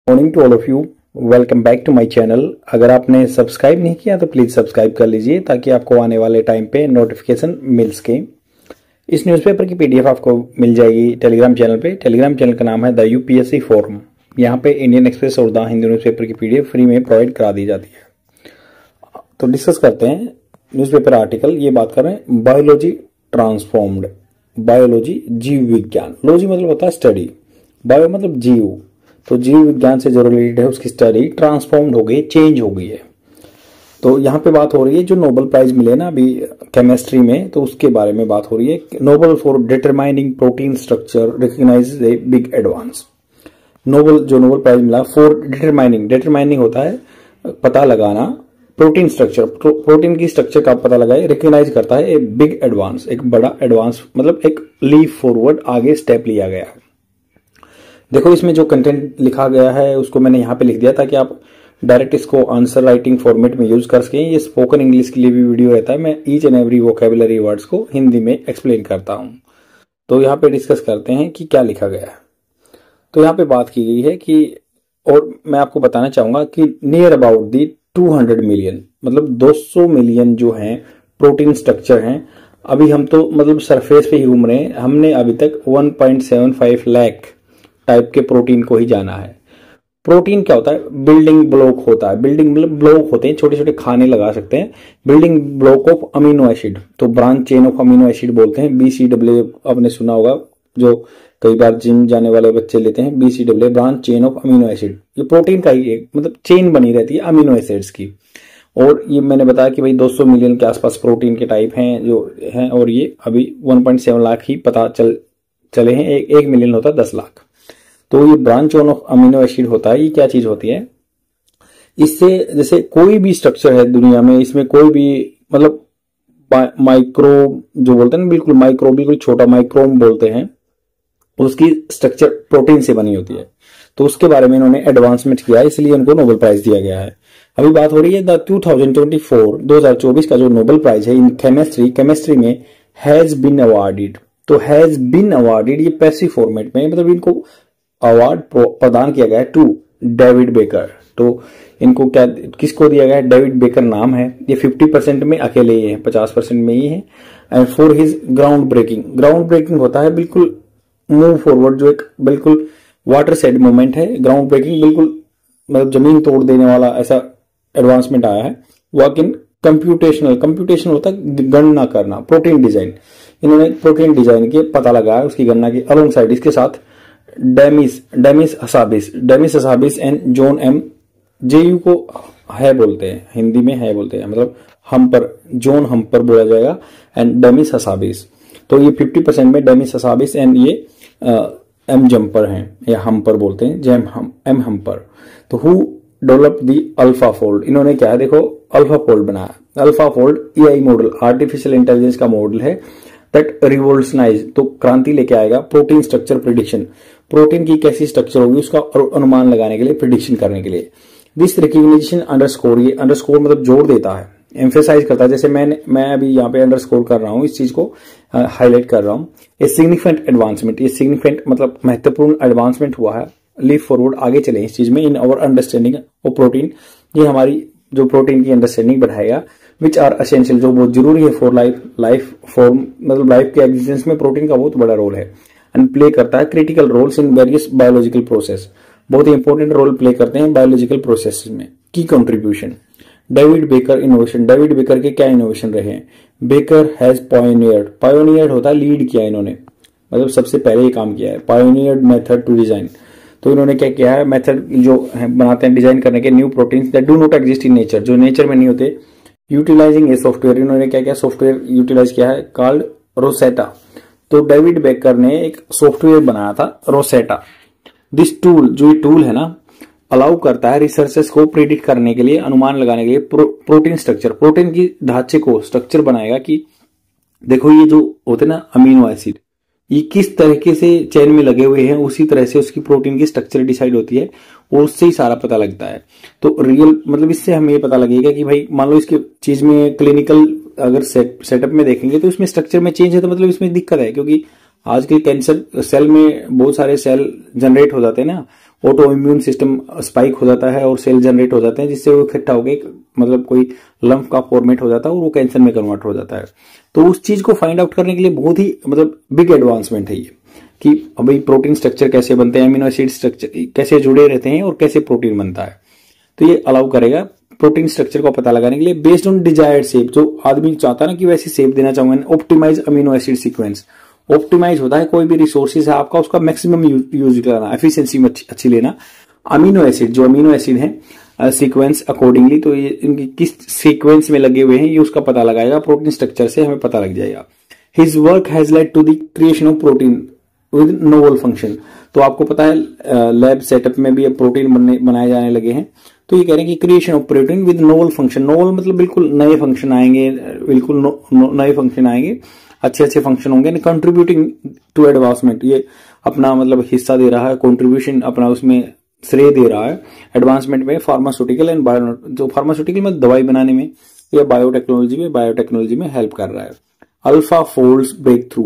Morning to all of you. Welcome back to my channel. अगर आपने subscribe नहीं किया तो प्लीज सब्सक्राइब कर लीजिए ताकि आपको आने वाले टाइम पे नोटिफिकेशन मिल सके। इस न्यूज़पेपर की पीडीएफ आपको मिल जाएगी टेलीग्राम चैनल पे। टेलीग्राम चैनल का नाम है द यूपीएससी फोरम। यहाँ पे इंडियन एक्सप्रेस और द हिंदू न्यूज़पेपर की पीडीएफ फ्री में प्रोवाइड करा दी जाती है। तो डिस्कस करते हैं न्यूज़पेपर आर्टिकल। ये बात कर रहे हैं बायोलॉजी ट्रांसफॉर्म्ड। बायोलॉजी जीव विज्ञान, लॉजी मतलब होता है स्टडी, बायो मतलब जीव, तो जीव विज्ञान से जो रिलेटेड है उसकी स्टडी ट्रांसफॉर्म्ड हो गई, चेंज हो गई है। तो यहाँ पे बात हो रही है जो नोबेल प्राइज मिले ना अभी केमिस्ट्री में, तो उसके बारे में बात हो रही है। Nobel for determining protein structure recognize a big advance. जो नोबेल प्राइज मिला फॉर डिटरमाइनिंग होता है पता लगाना, प्रोटीन स्ट्रक्चर, प्रोटीन की स्ट्रक्चर का पता लगाए, रिकॉग्नाइज करता है ए बिग एडवांस, एक बड़ा एडवांस मतलब एक लीप फॉरवर्ड, आगे स्टेप लिया गया है। देखो इसमें जो कंटेंट लिखा गया है उसको मैंने यहाँ पे लिख दिया ताकि आप डायरेक्ट इसको आंसर राइटिंग फॉर्मेट में यूज कर सकें। ये स्पोकन इंग्लिश के लिए भी वीडियो रहता है, मैं each and every vocabulary words को हिंदी में एक्सप्लेन करता हूँ। तो यहाँ पे डिस्कस करते हैं कि क्या लिखा गया है। तो यहाँ पे बात की गई है कि, और मैं आपको बताना चाहूंगा कि नियर अबाउट दी 200 मिलियन मतलब 200 मिलियन जो है प्रोटीन स्ट्रक्चर हैं। अभी हम तो मतलब सरफेस पे ही घूम रहे हैं, हमने अभी तक 1.75 लाख टाइप के प्रोटीन को ही जाना है। प्रोटीन क्या होता है? बिल्डिंग ब्लॉक होता है। बिल्डिंग मतलब ब्लॉक होते हैं, छोटे छोटे खाने लगा सकते हैं। Building block of amino acid, तो branch chain of amino acid बोलते हैं। BCAA आपने सुना होगा, जो कई बार जिम जाने वाले बच्चे लेते हैं। BCAA branch chain of amino acid, ये प्रोटीन का ही एक मतलब चेन बनी रहती है अमीनो एसिड्स की। और ये मैंने बताया कि भाई 200 मिलियन के आसपास प्रोटीन के टाइप हैं जो हैं, और ये अभी 1.7 लाख ही पता चले हैं। एक मिलियन होता है 10 लाख। तो ये branch chain of amino acid होता है। ये क्या चीज होती है? इससे जैसे कोई भी स्ट्रक्चर है दुनिया में, इसमें कोई भी मतलब माइक्रो जो बोलते हैं ना, बिल्कुल माइक्रो, बिल्कुल छोटा माइक्रोम बोलते हैं, उसकी स्ट्रक्चर प्रोटीन से बनी होती है। तो उसके बारे में इन्होंने एडवांसमेंट किया है, इसलिए उनको नोबेल प्राइज दिया गया है। अभी बात हो रही है द 2024 का जो नोबेल प्राइज है इन केमिस्ट्री में हैज बीन अवार्डेड। तो हैज बीन अवार्डेड ये पैसिव फॉर्मेट में, मतलब इनको अवार्ड प्रदान किया गया है टू डेविड बेकर। तो इनको क्या किसको दिया गया है? डेविड बेकर नाम है। ये 50% में अकेले ही है, 50% में ही है। And for his groundbreaking होता है बिल्कुल मूव फॉरवर्ड, जो एक बिल्कुल वाटर सेड मूवमेंट है। ग्राउंड ब्रेकिंग बिल्कुल मतलब जमीन तोड़ देने वाला ऐसा एडवांसमेंट आया है। वर्क इन कंप्यूटेशनल होता है गणना करना। प्रोटीन डिजाइन, इन्होंने प्रोटीन डिजाइन के पता लगाया, उसकी गणना की। अलोंग साइड इसके साथ Demis Hassabis and John M, JU को है बोलते हैं, हिंदी में है बोलते हैं, मतलब हम्पर, जॉन हम्पर बोला जाएगा, एंड डेमिस हसाबिस। तो ये 50% में डेमिस हसाबिस एंड ये एम जम्पर हैं, या हम्पर बोलते हैं, एम हम्पर। तो who develop the alpha fold, इन्होंने क्या है देखो अल्फा फोल्ड बनाया। Alpha fold AI model, artificial intelligence का मॉडल है दैट रिवोल्यूशनाइज, तो क्रांति लेके आएगा प्रोटीन स्ट्रक्चर प्रिडिक्शन। प्रोटीन की कैसी स्ट्रक्चर होगी उसका अनुमान लगाने के लिए, प्रिडिक्शन करने के लिए। दिस रिकग्निशन अंडरस्कोर, ये अंडरस्कोर मतलब जोर देता है, एम्फेसाइज करता है। जैसे मैं अभी यहाँ पे अंडरस्कोर कर रहा हूँ, इस चीज को हाईलाइट कर रहा हूँ। ये सिग्निफिकेंट एडवांसमेंट, ये सिग्निफिकेंट मतलब महत्वपूर्ण एडवांसमेंट हुआ है, लीप फॉरवर्ड, आगे चले इस चीज में। इन अवर अंडरस्टैंडिंग ऑफ प्रोटीन, ये हमारी जो प्रोटीन की अंडरस्टैंडिंग बढ़ाएगा। विच आर एसेंशियल, जो बहुत जरूरी है फॉर लाइफ फॉर्म, मतलब लाइफ के एग्जिस्टेंस में प्रोटीन का बहुत बड़ा रोल है। एंड प्ले करता है critical roles in various biological process, बहुत ही इंपॉर्टेंट रोल प्ले करते हैं बायोलॉजिकल प्रोसेस में। की contribution, David baker innovation, David baker के क्या इनोवेशन रहे हैं? बेकर हैज पायोनियर्ड होता है लीड किया इन्होंने, मतलब सबसे पहले ये काम किया है। पायोनियर्ड मेथड टू डिजाइन, तो इन्होंने क्या किया है? मेथड जो है बनाते हैं डिजाइन करने के, new proteins that do not exist in nature, जो नेचर में नहीं होते। यूटिलाइजिंग ए सॉफ्टवेयर, इन्होंने क्या किया? सॉफ्टवेयर यूटिलाइज किया है कॉल्ड रोसेटा। तो डेविड बेकर ने एक सॉफ्टवेयर बनाया था रोसेटा। दिस टूल, जो ये टूल है ना, अलाउ करता है रिसर्चर्स को प्रिडिक्ट करने के लिए, अनुमान लगाने के लिए प्रोटीन स्ट्रक्चर, प्रोटीन की ढांचे को स्ट्रक्चर बनाएगा कि देखो ये जो होते हैं ना अमीनो एसिड, ये किस तरीके से चेन में लगे हुए हैं, उसी तरह से उसकी प्रोटीन की स्ट्रक्चर डिसाइड होती है और उससे ही सारा पता लगता है। तो रियल मतलब इससे हमें ये पता लगेगा कि भाई मान लो इसकी चीज में क्लिनिकल अगर सेटअप में देखेंगे तो इसमें स्ट्रक्चर में चेंज है, तो मतलब इसमें दिक्कत है, क्योंकि आजकल कैंसर सेल में बहुत सारे सेल जनरेट हो जाते हैं ना, ऑटो इम्यून सिस्टम स्पाइक हो जाता है और सेल जनरेट हो जाते हैं, जिससे वो इकट्ठा होकर मतलब कोई लंफ का फॉर्मेट हो जाता है और वो कैंसर में कन्वर्ट हो जाता है। तो उस चीज को फाइंड आउट करने के लिए बहुत ही मतलब बिग एडवांसमेंट है ये, कि भाई प्रोटीन स्ट्रक्चर कैसे बनते हैं, अमीनो एसिड स्ट्रक्चर कैसे जुड़े रहते हैं और कैसे प्रोटीन बनता है। तो ये अलाउ करेगा प्रोटीन स्ट्रक्चर को पता लगाने के लिए बेस्ड ऑन डिजायर्ड शेप, जो आदमी चाहता है ना कि वैसी शेप देना चाहूंगा। Optimize amino acid sequence, optimize होता है कोई भी रिसोर्सेज है आपका, उसका मैक्सिमम यूज करना, एफिशिएंसी अच्छी लेना। अमीनो एसिड, जो अमीनो एसिड है सीक्वेंस अकॉर्डिंगली, तो ये इनकी किस सीक्वेंस में लगे हुए हैं ये उसका पता लगाएगा, प्रोटीन स्ट्रक्चर से हमें पता लग जाएगा। His work has led to the creation of protein with novel function. तो आपको पता है लैब सेटअप में भी अब प्रोटीन बनाए जाने लगे हैं। तो ये कह रहे हैं कि creation of protein with novel function, novel मतलब बिल्कुल नए फंक्शन आएंगे, बिल्कुल नए फंक्शन आएंगे, अच्छे अच्छे फंक्शन होंगे। कंट्रीब्यूटिंग टू एडवांसमेंट, ये अपना मतलब हिस्सा दे रहा है, कंट्रीब्यूशन अपना उसमें श्रेय दे रहा है एडवांसमेंट में फार्मास्यूटिकल एंड बायो, जो फार्मास्यूटिकल में दवाई बनाने में या बायोटेक्नोलॉजी में हेल्प कर रहा है। अल्फा फोल्ड्स ब्रेक थ्रू,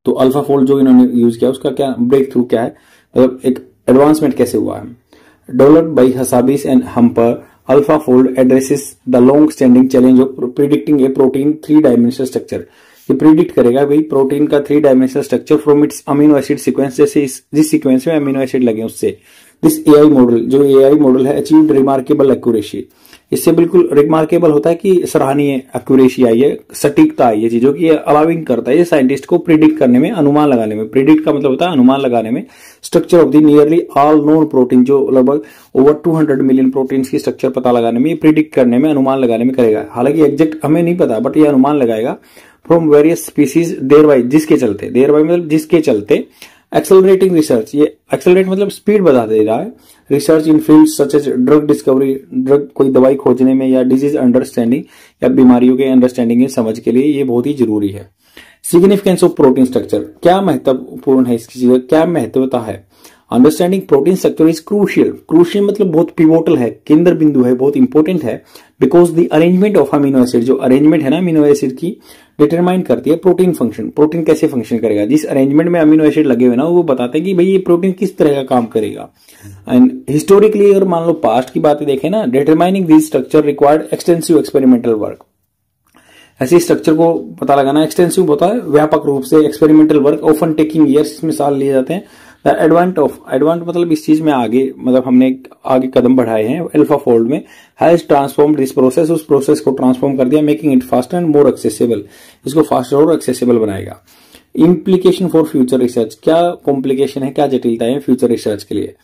तो अल्फा फोल्ड जो इन्होंने यूज किया उसका क्या ब्रेक थ्रू क्या है, मतलब एक एडवांसमेंट कैसे हुआ है। Developed by Hassabis and Jumper, AlphaFold addresses the long standing challenge of predicting a protein 3 dimensional structure. ये प्रिडिक्ट करेगा भाई प्रोटीन का 3 dimensional structure from its amino acid sequence, जैसे जिस सीक्वेंस में अमीनो एसिड लगे उससे। दिस एआई मॉडल, जो एआई मॉडल है, अचीव्ड रिमार्केबल एक्यूरेसी, इससे बिल्कुल रिमार्केबल होता है कि सराहनीय एक्यूरेसी आई है, सटीकता आई है चीजों की, अलाउिंग करता है ये साइंटिस्ट को प्रिडिक्ट करने में, अनुमान लगाने में। प्रिडिक्ट का मतलब होता है अनुमान लगाने में। Structure of the nearly all known protein, जो लगभग ओवर 200 मिलियन प्रोटीन की स्ट्रक्चर पता लगाने में, प्रिडिक्ट करने में, अनुमान लगाने में करेगा। हालांकि एग्जैक्ट हमें नहीं पता, बट ये अनुमान लगाएगा from various species, thereby, जिसके चलते, देयर बाय मतलब जिसके चलते, एक्सेलरेटिंग रिसर्च, ये एक्सेलरेट मतलब स्पीड बढ़ा दे रहा है research in field such as drug discovery, drug कोई दवाई खोजने में, या डिजीज अंडरस्टैंडिंग, या बीमारियों के अंडरस्टैंडिंग की समझ के लिए ये बहुत ही जरूरी है। सिग्निफिकेंस ऑफ प्रोटीन स्ट्रक्चर, क्या महत्वपूर्ण है इसकी चीज, क्या महत्वता है। Understanding protein structure is crucial, crucial मतलब बहुत पिवोटल है, केंद्र बिंदु है, बहुत इंपॉर्टेंट है। Because the arrangement of amino acid, जो अरेंजमेंट है ना अमीनो एसिड की, डिटरमाइन करती है प्रोटीन फंक्शन, प्रोटीन कैसे फंक्शन करेगा। जिस अरेंजमेंट में अमीनो एसिड लगे हुए ना वो बताते हैं कि भाई ये प्रोटीन किस तरह का काम करेगा। एंड हिस्टोरिकली अगर मान लो पास्ट की बातें देखें ना, determining this structure required extensive experimental work. ऐसे स्ट्रक्चर को पता लगाना एक्सटेंसिव होता है, व्यापक रूप से, experimental work often taking years, इसमें साल लिए जाते हैं। द एडवांट मतलब इस चीज में आगे, मतलब हमने आगे कदम बढ़ाए हैं अल्फा फोल्ड में, हैज ट्रांसफॉर्म दिस प्रोसेस, उस प्रोसेस को ट्रांसफॉर्म कर दिया, making it faster and more accessible, इसको फास्टर और एक्सेसिबल बनाएगा। इम्प्लीकेशन फॉर फ्यूचर रिसर्च, क्या कॉम्प्लिकेशन है, क्या जटिलता है फ्यूचर रिसर्च के लिए।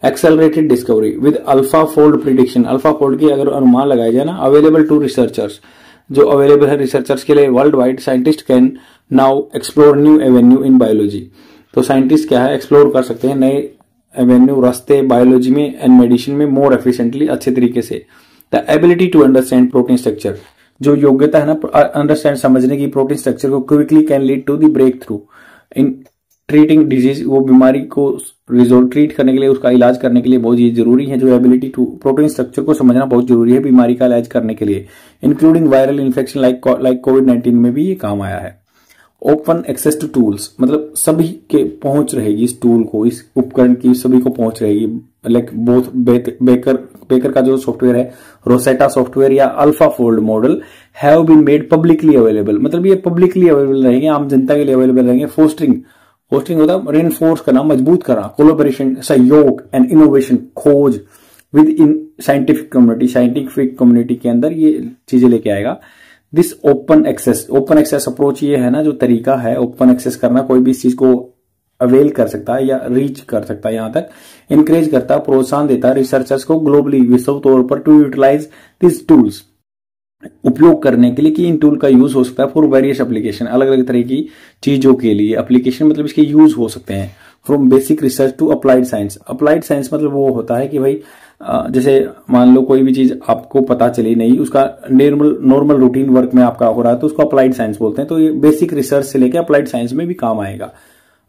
Accelerated discovery with alpha fold prediction, alpha fold की अगर अनुमान लगाया जाए ना, अवेलेबल टू रिसर्चर्स, जो अवेलेबल है रिसर्चर्स के लिए world wide, scientist can now explore new Avenue in biology. तो साइंटिस्ट क्या है, एक्सप्लोर कर सकते हैं नए एवेन्यू, रास्ते बायोलॉजी में एंड मेडिसिन में मोर एफिशिएंटली, अच्छे तरीके से। The ability to understand protein structure, जो योग्यता है ना अंडरस्टैंड समझने की प्रोटीन स्ट्रक्चर को, quickly can lead to the breakthrough in treating disease, वो बीमारी को रिजोल्व ट्रीट करने के लिए, उसका इलाज करने के लिए बहुत ही जरूरी है। जो एबिलिटी टू प्रोटीन स्ट्रक्चर को समझना बहुत जरूरी है बीमारी का इलाज करने के लिए, इंक्लूडिंग वायरल इन्फेक्शन लाइक कोविड-19 में भी ये काम आया है। ओपन एक्सेस टू टूल्स, मतलब सभी के पहुंच रहेगी इस टूल को, इस उपकरण की सभी को पहुंच रहेगी। लाइक बोथ बेकर का जो सॉफ्टवेयर है, रोसेटा सॉफ्टवेयर या AlphaFold model have been made publicly available, मतलब ये पब्लिकली अवेलेबल रहेंगे, आम जनता के लिए अवेलेबल रहेंगे। फोस्टिंग होता है रेनफोर्स करना, मजबूत करना, कोलोबरेशन, सहयोग एंड इनोवेशन, खोज विद इन साइंटिफिक कम्युनिटी के अंदर ये चीजें लेके आएगा। दिस ओपन एक्सेस अप्रोच ये है ना, जो तरीका है ओपन एक्सेस करना, कोई भी इस चीज को अवेल कर सकता है या रीच कर सकता है, यहां तक इनकरेज करता है, प्रोत्साहन देता है रिसर्चर्स को ग्लोबली, विश्व तौर पर, टू यूटिलाइज दिस टूल्स, उपयोग करने के लिए कि इन टूल का यूज हो सकता है फॉर वेरियस एप्लीकेशन, अलग अलग तरह की चीजों के लिए एप्लीकेशन, मतलब इसके यूज हो सकते हैं। From basic research to applied science, applied science मतलब वो होता है कि भाई जैसे मान लो कोई भी चीज आपको पता चली नहीं, उसका नॉर्मल रूटीन वर्क में आपका हो रहा है, तो उसको अप्लाइड साइंस बोलते हैं। तो ये बेसिक रिसर्च से लेकर अप्लाइड साइंस में भी काम आएगा।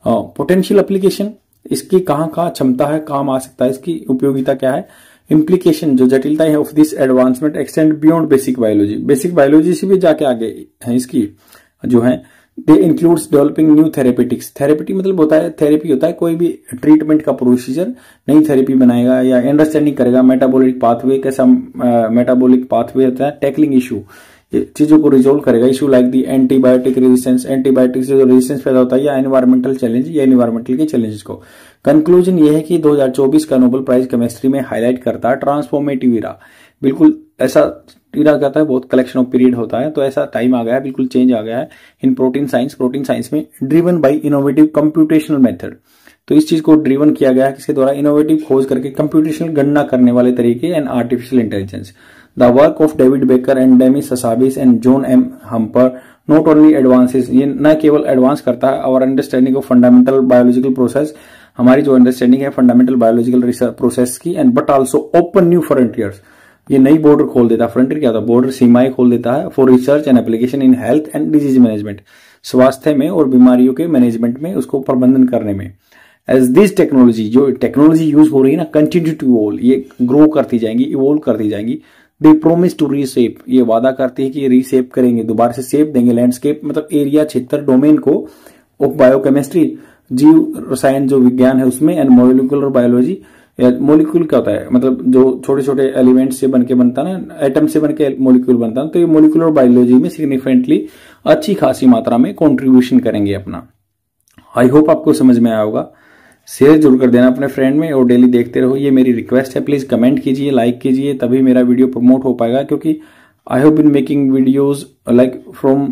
पोटेंशियल एप्लीकेशन, इसकी कहाँ क्षमता है, काम आ सकता है, इसकी उपयोगिता क्या है। इम्प्लीकेशन, जो जटिलता है of this advancement extend beyond basic biology, basic biology से भी जाके आगे है इसकी जो है they includes developing new therapeutics. Therapeutic मतलब होता है, थेरेपी होता है कोई भी ट्रीटमेंट का प्रोसीजर, नई थेरेपी बनाएगा या अंडरस्टैंडिंग करेगा मेटाबॉलिक पाथवे, कैसा मेटाबॉलिक पाथवे होता है, टैकलिंग इशू, चीजों को रिजोल्व करेगा। Issue like the antibiotic resistance, antibiotic से जो रेजिस्टेंस पैदा होता है, या एनवायरमेंटल चैलेंज या एनवायरमेंटल के चैलेंजेस को। कंक्लूजन ये है कि 2024 का नोबेल प्राइज केमिस्ट्री में हाईलाइट करता है ट्रांसफॉर्मेटिव इरा। बिल्कुल ऐसा इरा कहता है, बहुत कलेक्शन ऑफ पीरियड होता है, तो ऐसा टाइम आ गया है, बिल्कुल चेंज आ गया है in protein science. Protein science में driven by innovative computational method, तो इस चीज को ड्रिवन किया गया है किसके द्वारा, इनोवेटिव खोज करके कंप्यूटेशनल गणना करने वाले तरीके and artificial intelligence. The work of David Baker and Demis Hassabis and John M Jumper not only advances, ये न केवल एडवांस करता है और understanding of fundamental biological process, हमारी जो अंडरस्टैंडिंग है फंडामेंटल बायोलॉजिकल रिसर्च प्रोसेस की, and but also open new frontiers, ये नई बॉर्डर खोल देता है। फ्रंटियर क्या होता है, बॉर्डर, सीमाएं खोल देता है for research and application in health and disease management, स्वास्थ्य में और बीमारियों के मैनेजमेंट में, उसको प्रबंधन करने में। एज दिस टेक्नोलॉजी, जो टेक्नोलॉजी यूज हो रही है ना, कंटिन्यू टू इवॉल्व, ये ग्रो करती जाएंगी, इवॉल्व करती जाएंगी। दे प्रोमिस टू रीसेप, ये वादा करती है कि ये रीसेप करेंगे, दोबारा से सेप देंगे लैंडस्केप, मतलब एरिया, क्षेत्र, डोमेन को ऑफ बायोकेमिस्ट्री, जीव रसायन जो विज्ञान है उसमें, एंड मोलिकुलर बायोलॉजी। मोलिक्यूल क्या होता है, मतलब जो छोटे छोटे एलिमेंट से बनके बनता है ना, एटम से बनके मोलिक्यूल बनता है, तो ये मोलिकुलर बायोलॉजी में सिग्निफिकेंटली अच्छी खासी मात्रा में कंट्रीब्यूशन करेंगे अपना। आई होप आपको समझ में आया होगा। शेयर जरूर कर देना अपने फ्रेंड में और डेली देखते रहो, ये मेरी रिक्वेस्ट है। प्लीज कमेंट कीजिए, लाइक कीजिए, तभी मेरा वीडियो प्रमोट हो पाएगा, क्योंकि I have been making videos like from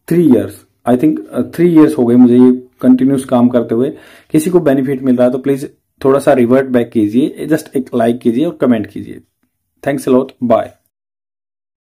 3 years, I think 3 years हो गए मुझे ये कंटिन्यूस काम करते हुए। किसी को बेनिफिट मिल रहा है तो प्लीज थोड़ा सा रिवर्ट बैक कीजिए, जस्ट एक लाइक कीजिए और कमेंट कीजिए। Thanks a lot, bye.